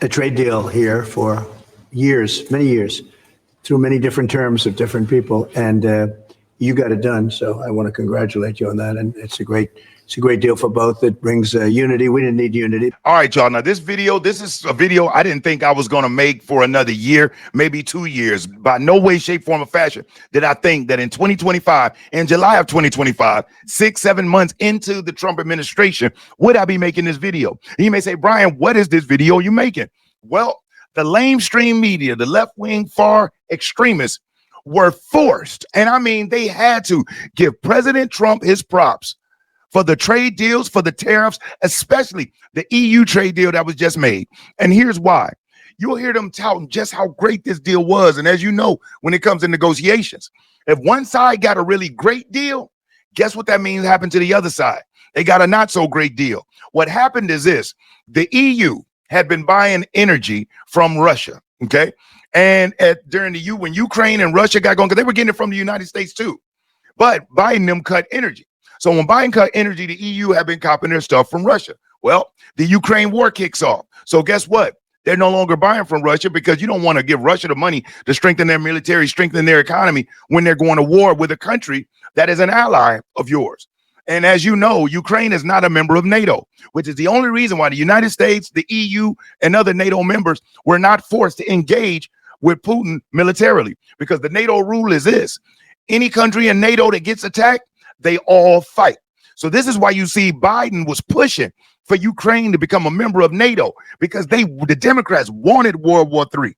a trade deal here for years, many years, through many different terms of different people, and you got it done. So I want to congratulate you on that, and it's a great deal for both. It brings unity. We didn't need unity. All right, y'all. Now, this is a video I didn't think I was going to make for another year, maybe 2 years. By no way, shape, form, or fashion did I think that in 2025, in July of 2025, 6-7 months into the Trump administration, would I be making this video? And you may say, Brian, what is this video you making? Well, the lamestream media, the left-wing far extremists were forced, and I mean they had to give President Trump his props for the trade deals, for the tariffs, especially the EU trade deal that was just made. And here's why. You'll hear them touting just how great this deal was. And as you know, when it comes to negotiations, if one side got a really great deal, guess what that means happened to the other side? They got a not so great deal. What happened is this: the EU had been buying energy from Russia, okay? And during when Ukraine and Russia got going, because they were getting it from the United States too, but Biden them cut energy. So when Biden cut energy, the EU have been copying their stuff from Russia. Well, the Ukraine war kicks off. So guess what? They're no longer buying from Russia, because you don't want to give Russia the money to strengthen their military, strengthen their economy when they're going to war with a country that is an ally of yours. And as you know, Ukraine is not a member of NATO, which is the only reason why the United States, the EU, and other NATO members were not forced to engage with Putin militarily, because the NATO rule is this: any country in NATO that gets attacked, they all fight. So this is why you see Biden was pushing for Ukraine to become a member of NATO, because the Democrats wanted World War III.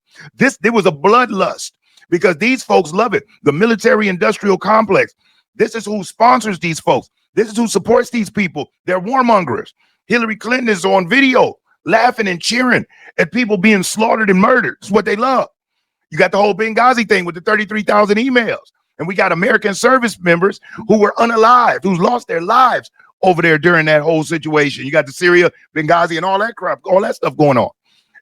There was a bloodlust, because these folks love it. The military industrial complex. This is who sponsors these folks. This is who supports these people. They're warmongers. Hillary Clinton is on video laughing and cheering at people being slaughtered and murdered. It's what they love. You got the whole Benghazi thing with the 33,000 emails. And we got American service members who were unalived, who's lost their lives over there during that whole situation. You got the Syria, Benghazi, and all that crap, all that stuff going on.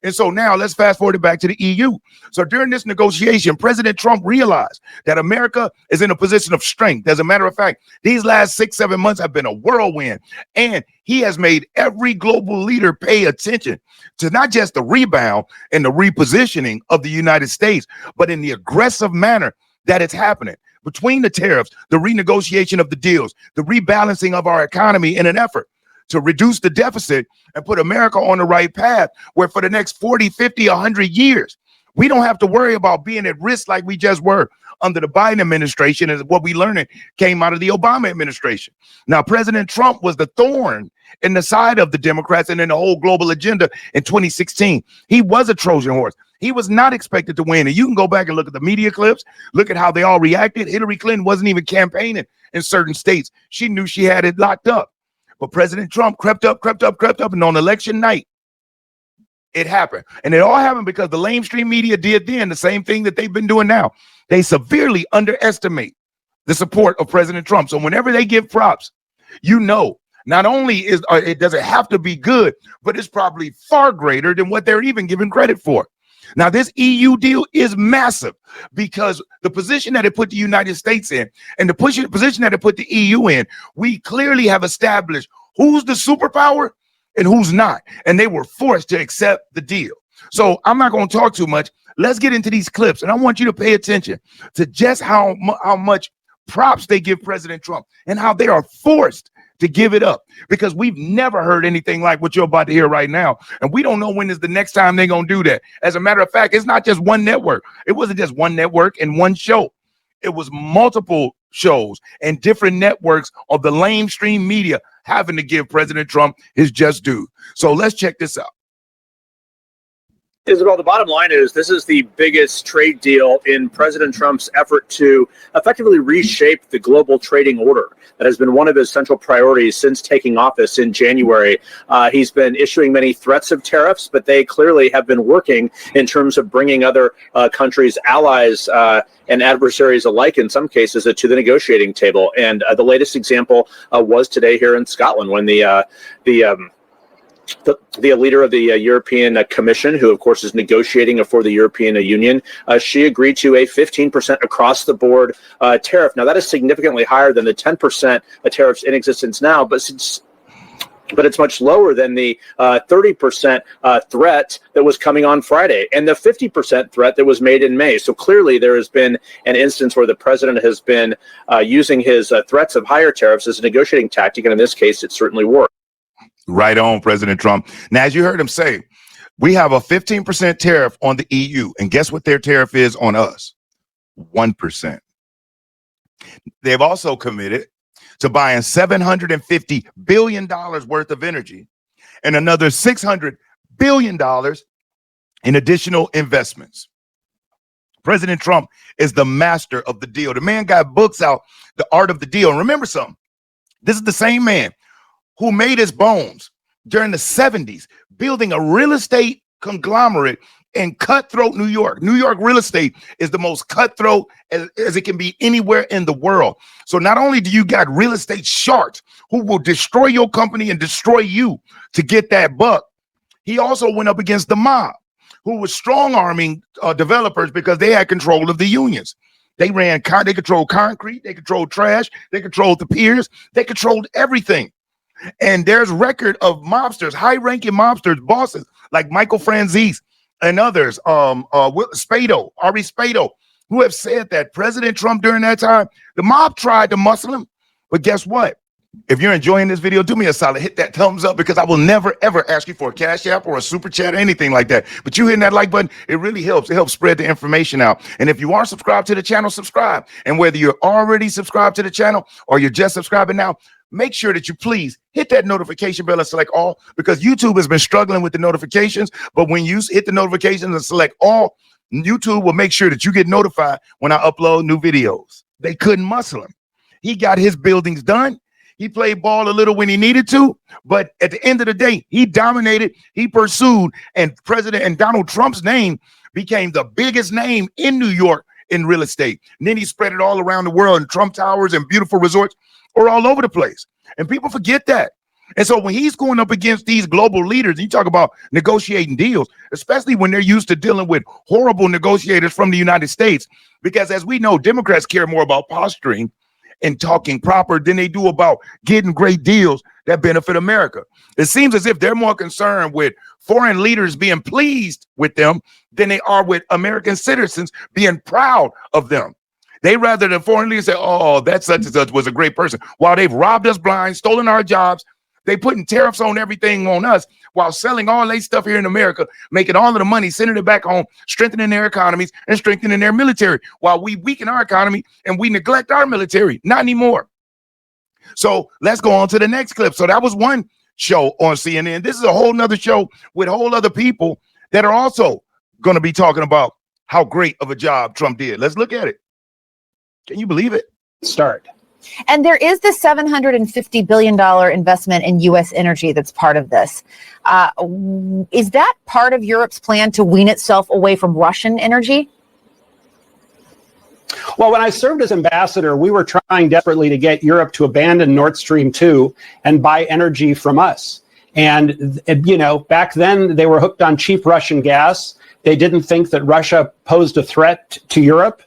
And so now let's fast forward it back to the EU. So during this negotiation, President Trump realized that America is in a position of strength. As a matter of fact, these last 6-7 months have been a whirlwind, and he has made every global leader pay attention to not just the rebound and the repositioning of the United States, but in the aggressive manner that it's happening. Between the tariffs, the renegotiation of the deals, the rebalancing of our economy in an effort to reduce the deficit and put America on the right path, where for the next 40, 50, 100 years, we don't have to worry about being at risk like we just were under the Biden administration, and what we learned came out of the Obama administration. Now, President Trump was the thorn in the side of the Democrats and in the whole global agenda in 2016. He was a Trojan horse. He was not expected to win. And you can go back and look at the media clips, look at how they all reacted. Hillary Clinton wasn't even campaigning in certain states. She knew she had it locked up. But President Trump crept up. And on election night, it happened. And it all happened because the lamestream media did then the same thing that they've been doing now. They severely underestimate the support of President Trump. So whenever they give props, you know, not only it doesn't have to be good, but it's probably far greater than what they're even giving credit for. Now, this EU deal is massive, because the position that it put the United States in and the position that it put the EU in, we clearly have established who's the superpower and who's not. And they were forced to accept the deal. So I'm not going to talk too much. Let's get into these clips. And I want you to pay attention to just how much props they give President Trump and how they are forced to give it up, because we've never heard anything like what you're about to hear right now. And we don't know when is the next time they're going to do that. As a matter of fact, it's not just one network. It wasn't just one network and one show. It was multiple shows and different networks of the lamestream media having to give President Trump his just due. So let's check this out. Isabel, the bottom line is this is the biggest trade deal in President Trump's effort to effectively reshape the global trading order. That has been one of his central priorities since taking office in January. He's been issuing many threats of tariffs, but they clearly have been working in terms of bringing other countries, allies, and adversaries alike, in some cases, to the negotiating table. And the latest example was today here in Scotland, when the leader of the European Commission, who of course is negotiating for the European Union, she agreed to a 15% across the board tariff. Now that is significantly higher than the 10% tariffs in existence now, but but it's much lower than the 30% threat that was coming on Friday and the 50% threat that was made in May. So clearly there has been an instance where the president has been using his threats of higher tariffs as a negotiating tactic, and in this case, it certainly worked. Right on, President Trump. Now, as you heard him say, we have a 15% tariff on the EU, and guess what their tariff is on us? 1%. They've also committed to buying $750 billion worth of energy and another $600 billion in additional investments. President Trump is the master of the deal. The man got books out, The Art of the Deal. And remember something, this is the same man who made his bones during the 70s, building a real estate conglomerate in cutthroat New York. New York real estate is the most cutthroat as it can be anywhere in the world. So not only do you got real estate sharks who will destroy your company and destroy you to get that buck, he also went up against the mob who was strong arming developers because they had control of the unions. They controlled concrete, they controlled trash, they controlled the piers, they controlled everything. And there's record of mobsters, high-ranking mobsters, bosses like Michael Franzese and others, Ari Spado, who have said that President Trump during that time, the mob tried to muscle him. But guess what? If you're enjoying this video, do me a solid, hit that thumbs up, because I will never, ever ask you for a cash app or a super chat or anything like that. But you hitting that like button, it really helps. It helps spread the information out. And if you are subscribed to the channel, subscribe. And whether you're already subscribed to the channel or you're just subscribing now, make sure that you please hit that notification bell and select all, because YouTube has been struggling with the notifications. But when you hit the notifications and select all, YouTube will make sure that you get notified when I upload new videos. They couldn't muscle him. He got his buildings done. He played ball a little when he needed to, but at the end of the day, he dominated, he pursued, and Donald Trump's name became the biggest name in New York in real estate. And then he spread it all around the world, and Trump Towers and beautiful resorts are all over the place. And people forget that. And so when he's going up against these global leaders, you talk about negotiating deals, especially when they're used to dealing with horrible negotiators from the United States, because as we know, Democrats care more about posturing and talking proper than they do about getting great deals that benefit America. It seems as if they're more concerned with foreign leaders being pleased with them than they are with American citizens being proud of them. They rather than foreign leaders say, oh, that such and such was a great person, while they've robbed us blind, stolen our jobs, they putting tariffs on everything on us while selling all their stuff here in America, making all of the money, sending it back home, strengthening their economies and strengthening their military, while we weaken our economy and we neglect our military. Not anymore. So let's go on to the next clip. So that was one show on CNN. This is a whole nother show with whole other people that are also going to be talking about how great of a job Trump did. Let's look at it. Can you believe it? Start. And there is this $750 billion investment in U.S. energy that's part of this. Is that part of Europe's plan to wean itself away from Russian energy? Well, when I served as ambassador, we were trying desperately to get Europe to abandon Nord Stream 2 and buy energy from us. And, you know, back then they were hooked on cheap Russian gas. They didn't think that Russia posed a threat to Europe.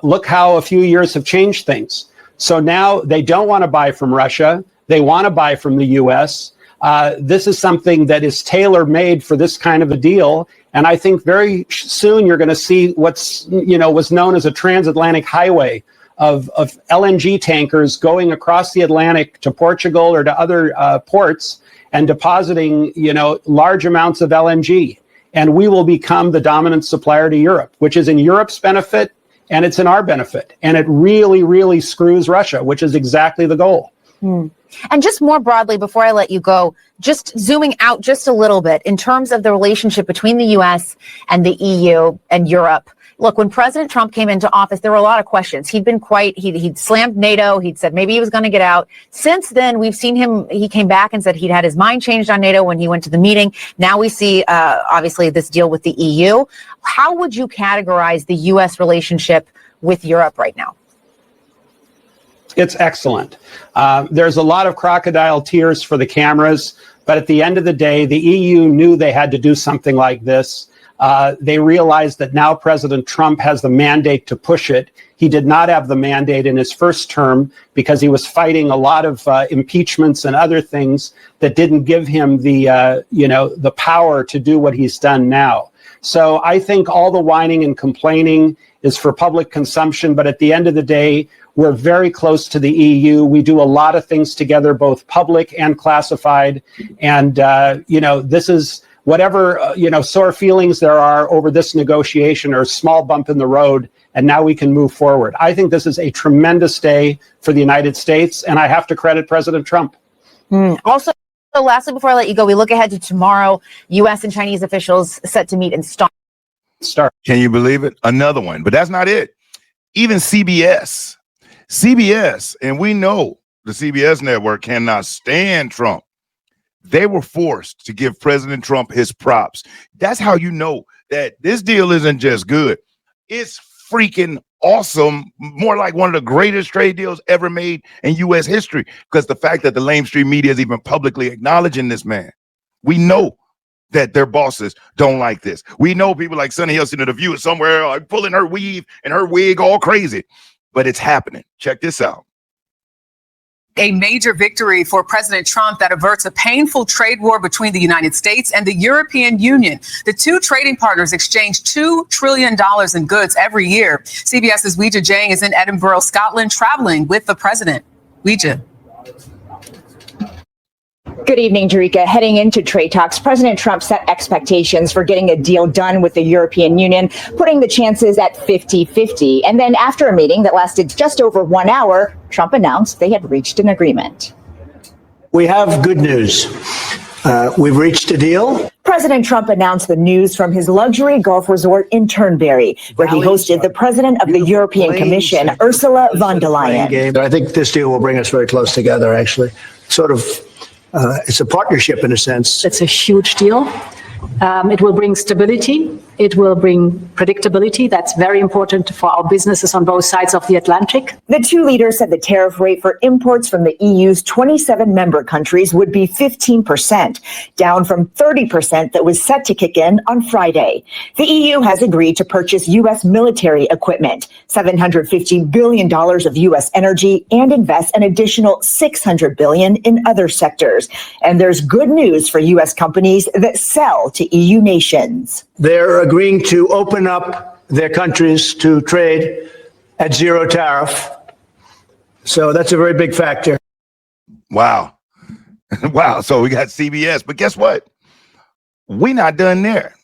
Look how a few years have changed things. So now they don't want to buy from Russia. They want to buy from the U.S. This is something that is tailor-made for this kind of a deal. And I think very soon you're going to see what's, was known as a transatlantic highway of LNG tankers going across the Atlantic to Portugal or to other ports and depositing, large amounts of LNG. And we will become the dominant supplier to Europe, which is in Europe's benefit. And it's in our benefit. And it really, really screws Russia, which is exactly the goal. And just more broadly, before I let you go, just zooming out just a little bit in terms of the relationship between the U.S. and the EU and Europe. Look, when President Trump came into office, there were a lot of questions. He'd slammed NATO. He'd said maybe he was going to get out. Since then, we've seen he came back and said he'd had his mind changed on NATO when he went to the meeting. Now we see, obviously, this deal with the EU. How would you categorize the U.S. relationship with Europe right now? It's excellent. There's a lot of crocodile tears for the cameras. But at the end of the day, the EU knew they had to do something like this. They realized that now President Trump has the mandate to push it. He did not have the mandate in his first term because he was fighting a lot of impeachments and other things that didn't give him the power to do what he's done now. So I think all the whining and complaining is for public consumption. But at the end of the day, we're very close to the EU. We do a lot of things together, both public and classified. And, this is whatever, sore feelings there are over this negotiation or a small bump in the road. And now we can move forward. I think this is a tremendous day for the United States. And I have to credit President Trump. Also, lastly, before I let you go, we look ahead to tomorrow. U.S. and Chinese officials set to meet in start. Can you believe it? Another one. But that's not it. Even CBS, and we know the CBS network cannot stand Trump. They were forced to give President Trump his props. That's how you know that this deal isn't just good. It's freaking awesome. More like one of the greatest trade deals ever made in U.S. history, because the fact that the lamestream media is even publicly acknowledging this man. We know that their bosses don't like this. We know people like Sunny Hilson of The View is somewhere like pulling her weave and her wig all crazy, but it's happening. Check this out. A major victory for President Trump that averts a painful trade war between the United States and the European Union. The two trading partners exchange $2 trillion in goods every year. CBS's Weijia Jiang is in Edinburgh, Scotland, traveling with the president. Weijia. Good evening, Jerika. Heading into trade talks, President Trump set expectations for getting a deal done with the European Union, putting the chances at 50-50. And then after a meeting that lasted just over 1 hour, Trump announced they had reached an agreement. We have good news. We've reached a deal. President Trump announced the news from his luxury golf resort in Turnberry, where he hosted the president of the European Commission, Ursula von der Leyen. I think this deal will bring us very close together, actually. It's a partnership in a sense. It's a huge deal. It will bring stability. It will bring predictability. That's very important for our businesses on both sides of the Atlantic. The two leaders said the tariff rate for imports from the EU's 27 member countries would be 15%, down from 30% that was set to kick in on Friday. The EU has agreed to purchase U.S. military equipment, $750 billion of U.S. energy, and invest an additional $600 billion in other sectors. And there's good news for U.S. companies that sell to EU nations. They're agreeing to open up their countries to trade at zero tariff. So that's a very big factor. Wow. Wow. So we got CBS, but guess what? We're not done there,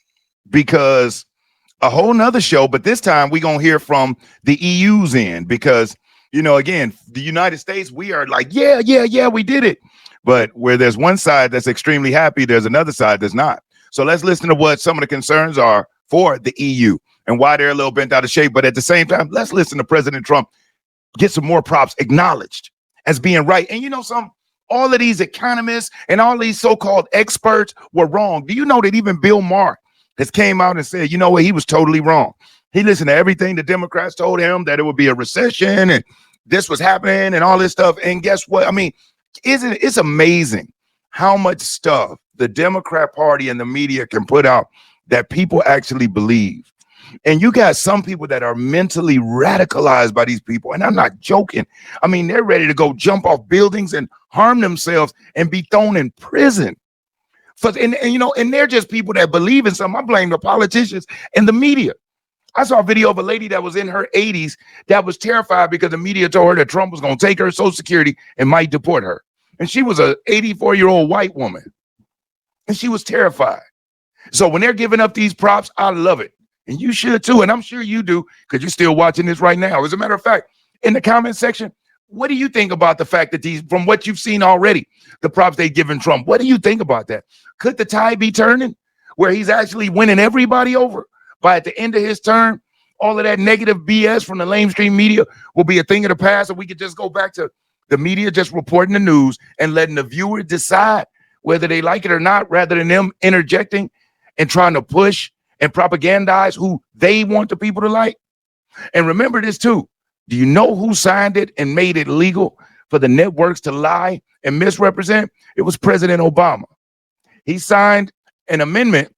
because a whole nother show, but this time we're going to hear from the EU's end, because, again, the United States, we are like, yeah, we did it. But where there's one side that's extremely happy, there's another side that's not. So let's listen to what some of the concerns are for the EU and why they're a little bent out of shape. But at the same time, let's listen to President Trump get some more props acknowledged as being right. And all of these economists and all these so-called experts were wrong. Do you know that even Bill Maher has came out and said, he was totally wrong. He listened to everything the Democrats told him, that it would be a recession and this was happening and all this stuff. And guess what? I mean, it's amazing how much stuff the Democrat Party and the media can put out that people actually believe. And you got some people that are mentally radicalized by these people. And I'm not joking. I mean, they're ready to go jump off buildings and harm themselves and be thrown in prison. And they're just people that believe in something. I blame the politicians and the media. I saw a video of a lady that was in her 80s that was terrified because the media told her that Trump was going to take her Social Security and might deport her. And she was an 84-year-old white woman. And she was terrified. So when they're giving up these props, I love it. And you should too. And I'm sure you do, because you're still watching this right now. As a matter of fact, in the comment section, what do you think about the fact that from what you've seen already, the props they've given Trump? What do you think about that? Could the tide be turning where he's actually winning everybody over by at the end of his term? All of that negative BS from the lamestream media will be a thing of the past, and we could just go back to the media just reporting the news and letting the viewer decide whether they like it or not, rather than them interjecting and trying to push and propagandize who they want the people to like. And remember this too. Do you know who signed it and made it legal for the networks to lie and misrepresent? It was President Obama. He signed an amendment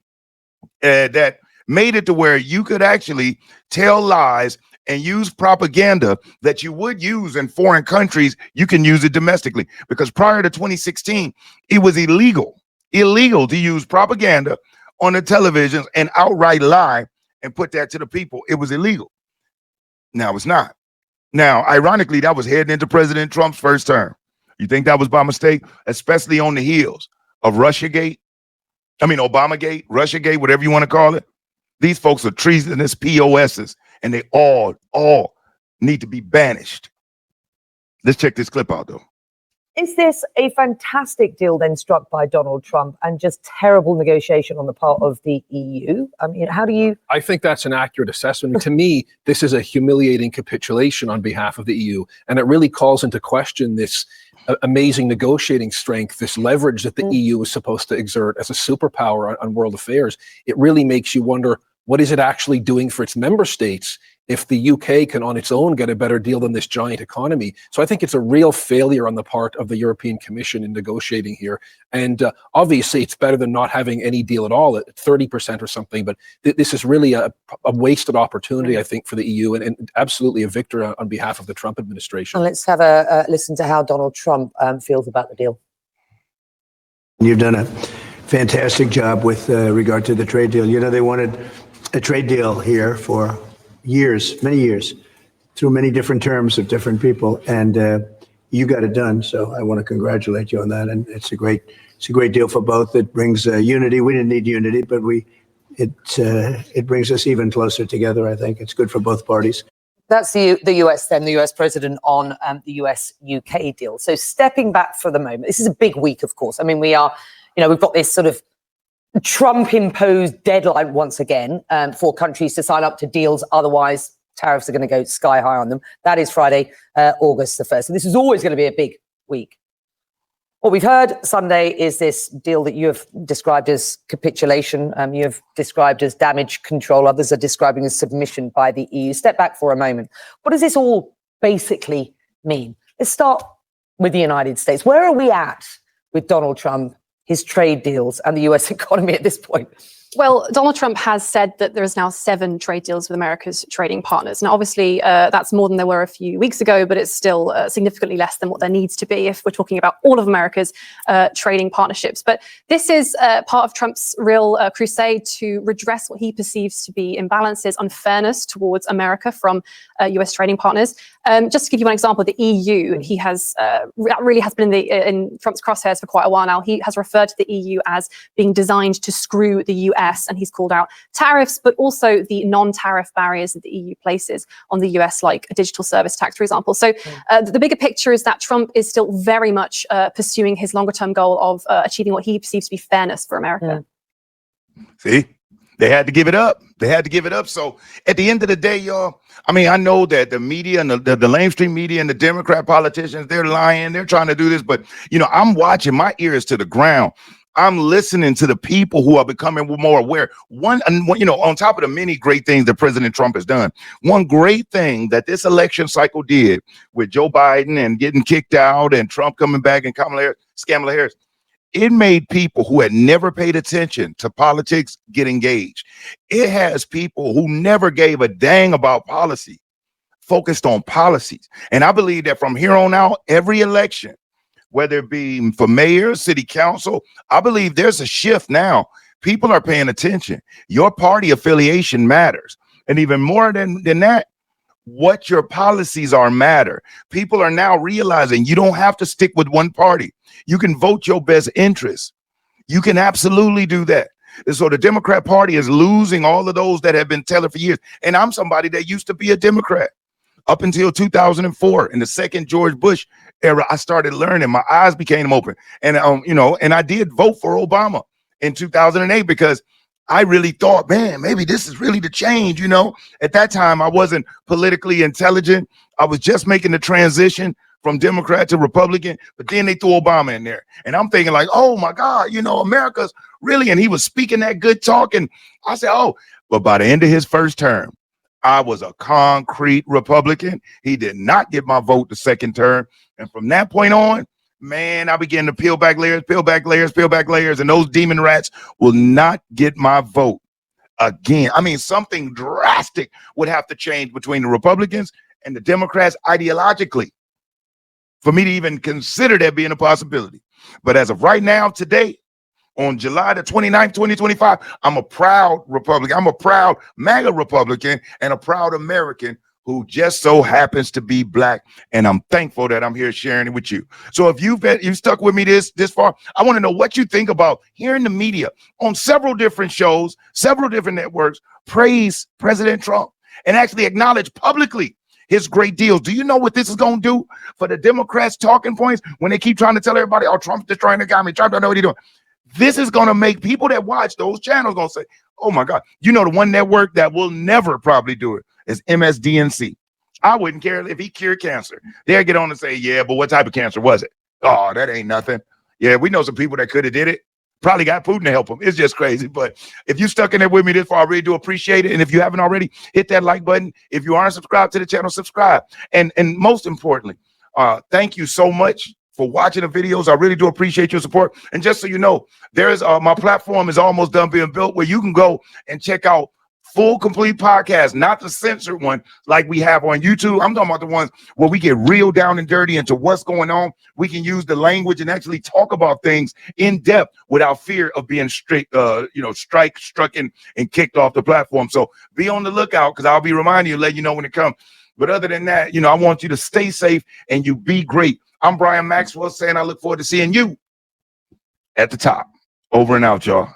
that made it to where you could actually tell lies and use propaganda that you would use in foreign countries. You can use it domestically, because prior to 2016, it was illegal to use propaganda on the televisions and outright lie and put that to the people. It was illegal. Now it's not. Now, ironically, that was heading into President Trump's first term. You think that was by mistake? Especially on the heels of Obamagate, Russiagate, whatever you want to call it. These folks are treasonous POSs, and they all need to be banished. Let's check this clip out, though. Is this a fantastic deal then struck by Donald Trump and just terrible negotiation on the part of the EU? I mean, how do you... I think that's an accurate assessment. To me, this is a humiliating capitulation on behalf of the EU, and it really calls into question this amazing negotiating strength, this leverage that the EU is supposed to exert as a superpower on world affairs. It really makes you wonder, what is it actually doing for its member states if the UK can on its own get a better deal than this giant economy? So I think it's a real failure on the part of the European Commission in negotiating here. And obviously it's better than not having any deal at all at 30% or something. But this is really a wasted opportunity, I think, for the EU, and absolutely a victory on behalf of the Trump administration. And let's have a listen to how Donald Trump feels about the deal. You've done a fantastic job with regard to the trade deal. You know, they wanted a trade deal here for years, many years, through many different terms of different people, and you got it done. So I want to congratulate you on that. And it's a great deal for both. It brings unity. We didn't need unity, but it brings us even closer together. I think it's good for both parties. That's the US then, the US president on the US-UK deal. So stepping back for the moment, this is a big week, of course. I mean, we've got this sort of Trump-imposed deadline once again for countries to sign up to deals. Otherwise, tariffs are going to go sky high on them. That is Friday, August the 1st. So this is always going to be a big week. What we've heard Sunday is this deal that you have described as capitulation. You have described as damage control. Others are describing as submission by the EU. Step back for a moment. What does this all basically mean? Let's start with the United States. Where are we at with Donald Trump, his trade deals, and the US economy at this point? Well, Donald Trump has said that there is now 7 trade deals with America's trading partners. Now, obviously, that's more than there were a few weeks ago, but it's still significantly less than what there needs to be if we're talking about all of America's trading partnerships. But this is part of Trump's real crusade to redress what he perceives to be imbalances, unfairness towards America from US trading partners. Just to give you one example, the EU, he has really has been in Trump's crosshairs for quite a while now. He has referred to the EU as being designed to screw the US, and he's called out tariffs, but also the non-tariff barriers that the EU places on the US, like a digital service tax, for example. So the bigger picture is that Trump is still very much pursuing his longer-term goal of achieving what he perceives to be fairness for America. See? They had to give it up. So at the end of the day, y'all, I mean, I know that the media and the mainstream media and the Democrat politicians, they're lying. They're trying to do this. But, I'm watching, my ears to the ground. I'm listening to the people who are becoming more aware. One, on top of the many great things that President Trump has done, one great thing that this election cycle did with Joe Biden and getting kicked out and Trump coming back and Kamala Harris, it made people who had never paid attention to politics get engaged. It has people who never gave a dang about policy focused on policies. And I believe that from here on out, every election, whether it be for mayor, city council, I believe there's a shift now. People are paying attention. Your party affiliation matters. And even more than that, what your policies are matter. People are now realizing you don't have to stick with one party. You can vote your best interests. You can absolutely do that. And so the Democrat Party is losing all of those that have been telling for years. And I'm somebody that used to be a Democrat. Up until 2004, in the second George Bush era, I started learning. My eyes became open. And, and I did vote for Obama in 2008 because I really thought, man, maybe this is really the change. At that time, I wasn't politically intelligent. I was just making the transition from Democrat to Republican, but then they threw Obama in there. And I'm thinking like, oh my God, America's really, and he was speaking that good talk. And I said, but by the end of his first term, I was a concrete Republican. He did not get my vote the second term. And from that point on, man, I begin to peel back layers, peel back layers, peel back layers, and those demon rats will not get my vote again. I mean, something drastic would have to change between the Republicans and the Democrats ideologically for me to even consider that being a possibility. But as of right now, today, on July the 29th, 2025, I'm a proud Republican. I'm a proud MAGA Republican and a proud American who just so happens to be black. And I'm thankful that I'm here sharing it with you. So if you've stuck with me this far, I want to know what you think about hearing the media on several different shows, several different networks, praise President Trump and actually acknowledge publicly his great deals. Do you know what this is going to do for the Democrats' talking points when they keep trying to tell everybody, oh, Trump's destroying the economy, Trump don't know what he's doing? This is going to make people that watch those channels going to say, oh my God, you know, the one network that will never probably do it is MSDNC. I wouldn't care if he cured cancer. They'll get on and say, yeah, but what type of cancer was it? Oh, that ain't nothing. Yeah, we know some people that could have did it. Probably got Putin to help them. It's just crazy. But if you stuck in there with me this far, I really do appreciate it. And if you haven't already, hit that like button. If you aren't subscribed to the channel, subscribe. And most importantly, thank you so much for watching the videos. I really do appreciate your support. And just so you know, there's my platform is almost done being built where you can go and check out full complete podcasts, not the censored one like we have on YouTube. I'm talking about the ones where we get real down and dirty into what's going on. We can use the language and actually talk about things in depth without fear of being struck and kicked off the platform. So be on the lookout because I'll be reminding you, let you know when it comes. But other than that, you know, I want you to stay safe and you be great. I'm Brian Maxwell saying I look forward to seeing you at the top. Over and out, y'all.